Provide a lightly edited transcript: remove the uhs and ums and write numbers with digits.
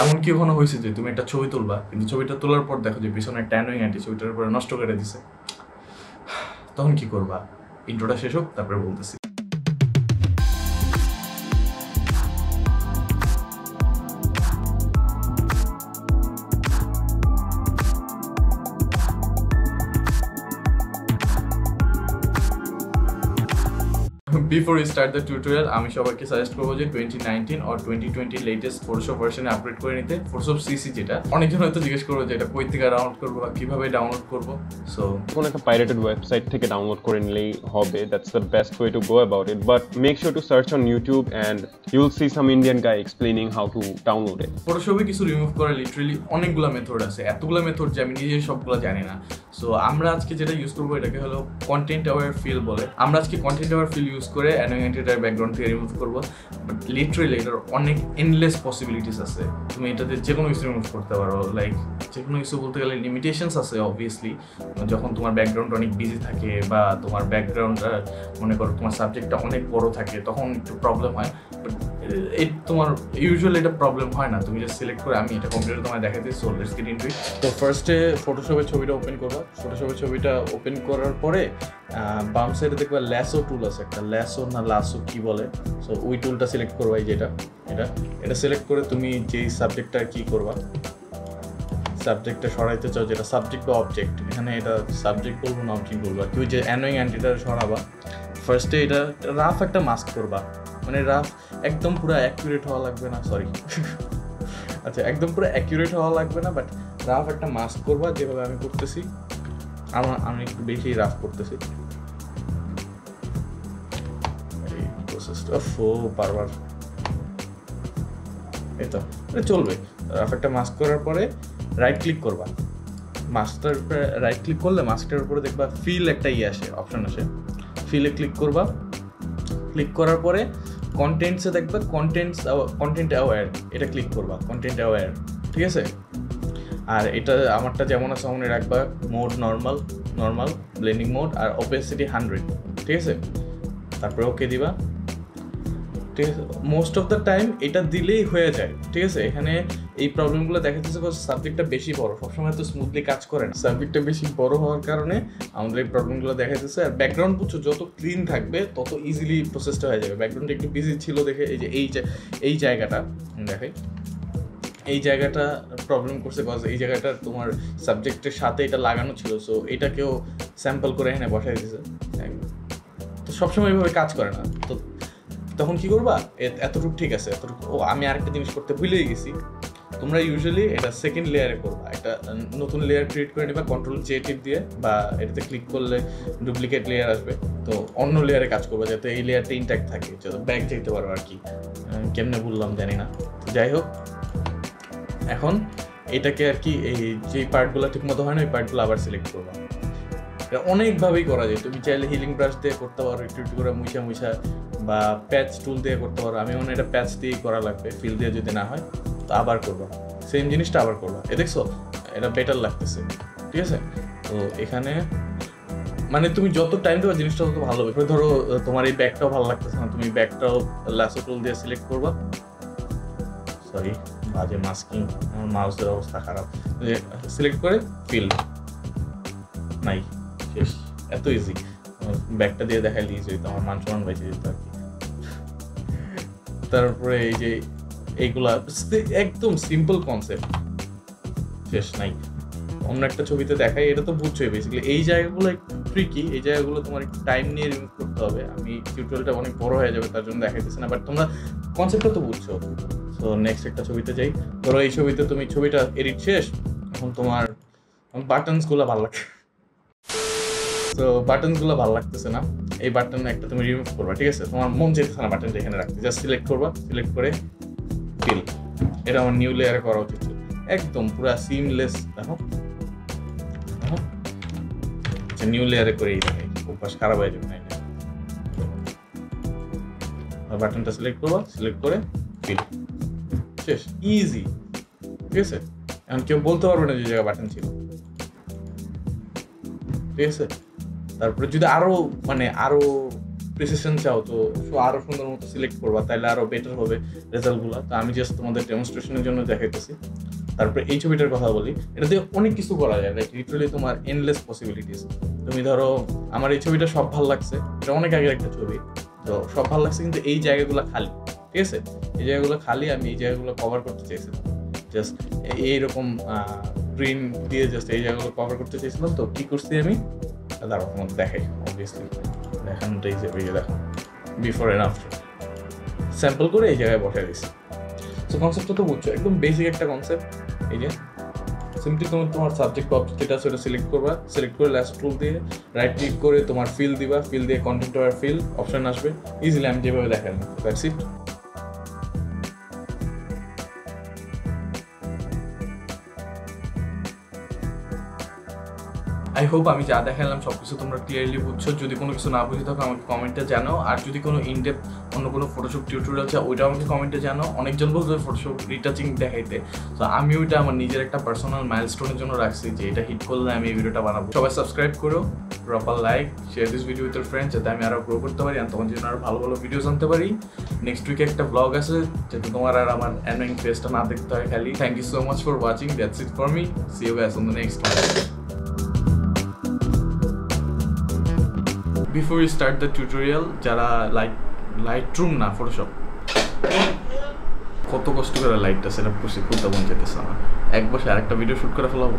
এমন কি কখনো হয়েছে যে তুমি একটা ছবি তুলবা কিন্তু ছবিটা তোলার পর দেখো যে পিছনে একটা অ্যানোয়িং আন্টি ছবিটার উপরে নষ্ট করে দিছে, তখন কি করবা? ইন্ট্রোটা শেষ হোক তারপরে বলতেছি। Before we start the tutorial, আমি সবাইকে সাজেস্ট করবো যে 2019 or 2020 লেটেস্ট ফটোশপ ভার্সনে আপডেট করে নিতে। ফটোশপ সিসি যেটা, অনেকজন হয়তো জিজ্ঞেস করবো যে এটা কই থেকে ডাউনলোড করবো বা কিভাবে ডাউনলোড করবো। সো কোন একটা পাইরেটেড ওয়েবসাইট থেকে ডাউনলোড করে নিলেই হবে, that's the best way to go about it, but make sure to search on YouTube and you will see some Indian guy explaining how to download it. ফটোশপে কিছু remove করার literally অনেকগুলো method আছে, এতগুলো method যে আমি নিজে সবগুলো জানি না। সো আমরা আজকে যেটা ইউজ করবো এটাকে হলো কন্টেন্ট অ্যাওয়ার ফিল বলে। আমরা আজকে কন্টেন্ট অ্যাওয়ার ফিল ইউজ করে অ্যানোয়িং আন্টিটার ব্যাকগ্রাউন্ড থেকে রিমুভ করবো। বাট লিটারালি এটার অনেক এন্ডলেস পসিবিলিটিস আছে, তুমি এটাতে যে কোনো কিছু রিমুভ করতে পারো। লাইক যে কোনো কিছু বলতে গেলে লিমিটেশনস আছে অবভিয়াসলি। যখন তোমার ব্যাকগ্রাউন্ড অনেক বিজি থাকে বা তোমার ব্যাকগ্রাউন্ডটা মনে করো তোমার সাবজেক্টটা অনেক বড় থাকে, তখন একটু প্রবলেম হয়। বাট তোমার ইউজুয়ালি এটা প্রবলেম হয় না, তুমি জাস্ট সিলেক্ট করে, আমি এটা কম্পিউটারে তোমায় দেখাই দিই। সো লেটস গেট ইনটু ইট। তো ফার্স্টে ফটোশপের ছবিটা ওপেন করবা। ফটোশপের ছবিটা ওপেন করার পরে বাম সাইডে দেখবা ল্যাসো টুল আছে একটা, ল্যাসো না লাসো কি বলে। সো ওই টুলটা সিলেক্ট করবা, এই যেটা এটা সিলেক্ট করে তুমি যেই সাবজেক্টটা কি করবা, সাবজেক্টটা সরাইতে চাও, যেটা সাবজেক্ট বা অবজেক্ট, এখানে এটা সাবজেক্ট বলবো না অবজেক্ট বলবো আর কি। ওই যে অ্যানোয়িং অ্যান্টিটা সরাবা। ফার্স্টে এটা রাফ একটা মাস্ক করবা, মানে রাফ একদম পুরো অ্যাকুরেট হওয়া লাগবে না, সরি আচ্ছা একদম পুরো অ্যাকুরেট হওয়া লাগবে না, বাট রাফ একটা মাস্ক করবা যেভাবে আমি করতেছি। আমি একটু বেশি রাফ করতেছি এই প্রসেসটা। বারবার এই তো এটা চলবে। রাফ একটা মাস্ক করার পরে রাইট ক্লিক করবা, মাস্কটার উপরে রাইট ক্লিক করলে মাস্কটার উপরে দেখবা ফিল একটা আসে, অপশন আসে, ফিলে ক্লিক করবা। ক্লিক করার পরে কন্টেন্টসে দেখবা কন্টেন্ট অ্যাওয়ার, এটা ক্লিক করবা, কন্টেন্ট অ্যাওয়ার, ঠিক আছে। আর এটা আমারটা যেমন আছে তেমনই রাখবা, মোড নর্মাল ব্লেন্ডিং মোড আর ওপেসিটি 100, ঠিক আছে। তারপরে ওকে দিবা, ঠিক আছে। মোস্ট অফ দ্য টাইম এটা দিলেই হয়ে যায়, ঠিক আছে। এখানে এই প্রবলেমগুলো দেখা যাচ্ছে সাবজেক্টটা বেশি বড়, সবসময় তো স্মুথলি কাজ করে না, সাবজেক্টটা বেশি বড় হওয়ার কারণে আমাদের এই প্রবলেমগুলো দেখা যাচ্ছে। আর ব্যাকগ্রাউন্ড বুঝছো যত ক্লিন থাকবে তত ইজিলি প্রসেসটা হয়ে যাবে। ব্যাকগ্রাউন্ডটা একটু বিজি ছিল দেখে এই যে এই জায়গাটা দেখে, এই জায়গাটা প্রবলেম করছে, কজ এই জায়গাটা তোমার সাবজেক্টের সাথে এটা লাগানো ছিল। সো এটাকেও স্যাম্পল করে এখানে বসাই দিয়েছে, তো সবসময় এইভাবে কাজ করে না। তো তখন কি করবা, এতটুকু ঠিক আছে, এতটুকু। ও আমি আরেকটা জিনিস করতে ভুলেই গেছি, তোমরা ইউজুয়ালি এটা সেকেন্ড লেয়ারে করবা, একটা নতুন লেয়ার ক্রিয়েট করে নিবা কন্ট্রোল জে টিপ দিয়ে, বা এটাতে ক্লিক করলে ডুপ্লিকেট লেয়ার আসবে, তো অন্য লেয়ারে কাজ করবা যাতে এই লেয়ারটা ইনট্যাক্ট থাকে, যাতে ব্যাক যেতে পারো আর কি। কেমনে বললাম জানি না, যাই হোক। এখন এটাকে আর কি এই যে পার্টগুলো ঠিক মতো হয় না, ওই পার্টগুলো আবার সিলেক্ট করবা। এটা অনেকভাবেই করা যায়, তুমি চাইলে হিলিং ব্রাশ দিয়ে করতে পারো, একটু একটু করে মুছা, বা প্যাচ টুল দিয়ে করতে পারো। আমি মনে হয় এটা প্যাচ দিয়েই করা লাগবে, ফিল দিয়ে যদি না হয় তো আবার করবা, সেম জিনিসটা আবার করবা। দেখছো এটা বেটার লাগতেছে, ঠিক আছে। তো এখানে মানে তুমি যত টাইম দেবা জিনিসটা তত ভালো হবে। ধরো তোমার এই ব্যাগটাও ভালো লাগতেছে না, তুমি ব্যাগটাও ল্যাসো টুল দিয়ে সিলেক্ট করবা। সরি বাজে মাস্কিং, আমার মাউসের অবস্থা খারাপ। সিলেক্ট করে ফিল নাই, শেষ, এত ইজি। ব্যাগটা দিয়ে দেখাই দিয়েছি তো আমার মান সম্মান বেঁচে যেত আর কি। তারপরে এই যে এইগুলা একদম সিম্পল কনসেপ্ট, শেষ নাই। অন্য একটা ছবিতে দেখাই, এটা তো বুঝছোই বেসিক্যালি। এই জায়গাগুলো একটু ট্রিকি, এই জায়গাগুলো তোমার একটু টাইম নিয়ে রিমুভ করতে হবে। আমি টিউটোরিয়ালটা অনেক বড় হয়ে যাবে তার জন্য দেখাইতেছি না, বাট তোমরা কনসেপ্টটা তো বুঝছো। তো নেক্সট একটা ছবিতে যাই। ধরো এই ছবিতে তুমি ছবিটা এডিট শেষ, এখন তোমার বাটনসগুলো ভালো লাগছে, তো বাটনসগুলো ভালো লাগতেছে না, এই বাটন একটা তুমি রিমুভ করবা, ঠিক আছে। তোমার মন চাইতেছে না বাটনটা এখানে রাখতে, জাস্ট সিলেক্ট করবা, সিলেক্ট করে ফিল। এটা আমার নিউ লেয়ারে করা উচিত, একদম পুরো সিমলেস। দেখো আচ্ছা, নিউ লেয়ারে করেই দেখাই, অভ্যাস খারাপ হয়ে যাবে না। বাটনটা সিলেক্ট করবা, সিলেক্ট করে ফিল, শেষ, ইজি, ঠিক আছে। এখন কেউ বলতে পারবে না যে জায়গায় বাটন ছিল, ঠিক আছে। তারপরে যদি আরো প্রিসিশন চাও তো আরো সুন্দর মতো সিলেক্ট করবা, তাহলে আরো বেটার হবে রেজাল্টগুলো। তো আমি জাস্ট তোমাদের ডেমনস্ট্রেশনের জন্য দেখাইতেছি। তারপরে এই ছবিটার কথা বলি, এটাতে অনেক কিছু করা যায়, লাইক লিটারালি তোমার এন্ডলেস পসিবিলিটিস। তুমি ধরো আমার এই ছবিটা সব ভালো লাগছে, এটা অনেক আগের একটা ছবি, তো সব ভালো লাগছে, কিন্তু এই জায়গাগুলো খালি, ঠিক আছে, এই জায়গাগুলো খালি, আমি এই জায়গাগুলো কভার করতে চাইছিলাম, জাস্ট এইরকম গ্রিন দিয়ে জাস্ট এই জায়গাগুলো কভার করতে চাইছিলাম। তো কি করছি আমি, দাঁড়াও তোমাদের দেখাই, অবভিয়াসলি দেখানোটাই যাবে, দেখো বিফোর অ্যান্ড আফটার স্যাম্পল করে এই জায়গায় বসাই দিচ্ছি। সো কনসেপ্টটা তো বুঝছো, একদম বেসিক একটা কনসেপ্ট। এই যে সিম্পলি তোমার সাবজেক্ট অবজেক্ট যেটা আছে ওটা সিলেক্ট করবা, সিলেক্ট করে লাস্ট টুল দিয়ে রাইট ক্লিক করে তোমার ফিল দিবা, ফিল দিয়ে কন্টেন্ট আর ফিল অপশন আসবে, ইজিলি আমি যেভাবে দেখালাম, দ্যাটস ইট। আই হোপ আমি যা দেখালাম সব কিছু তোমরা ক্লিয়ারলি বুঝছো। যদি কোনো কিছু না বুঝে থাকো আমাকে কমেন্টে জানাও, আর যদি কোনো ইনডেপথ অন্য কোনো ফটোশপ টিউটোরিয়াল চাও ওইটা আমাকে কমেন্টে জানাও। অনেকজন বলবে ফটোশপ রিটাচিং দেখাইতে, তো আমি ওইটা আমার নিজের একটা পার্সোনাল মাইলস্টোনের জন্য রাখছি যে এটা হিট করলে আমি এই ভিডিওটা বানাবো। সবাই সাবস্ক্রাইব করো, drop a like, share this video with your friends, যাতে আমি আরও গ্রো করতে পারি আর তোমার জন্য আরও ভালো ভালো ভিডিওস আনতে পারি। নেক্সট উইকে একটা ব্লগ আছে যাতে তোমার আর আমার অ্যানোয়িং ফেসটা না দেখতে হয় খালি। Thank you so much for watching, that's it for me, see you guys on the next one. Before we start the tutorial, যারা লাইটরুম না ফটোশপ কত কষ্ট করে লাইটটা সেট আপ করছি, খুব দাম যেতেছে আমার, এক বসে আরেকটা ভিডিও শুট করে ফেলাবো।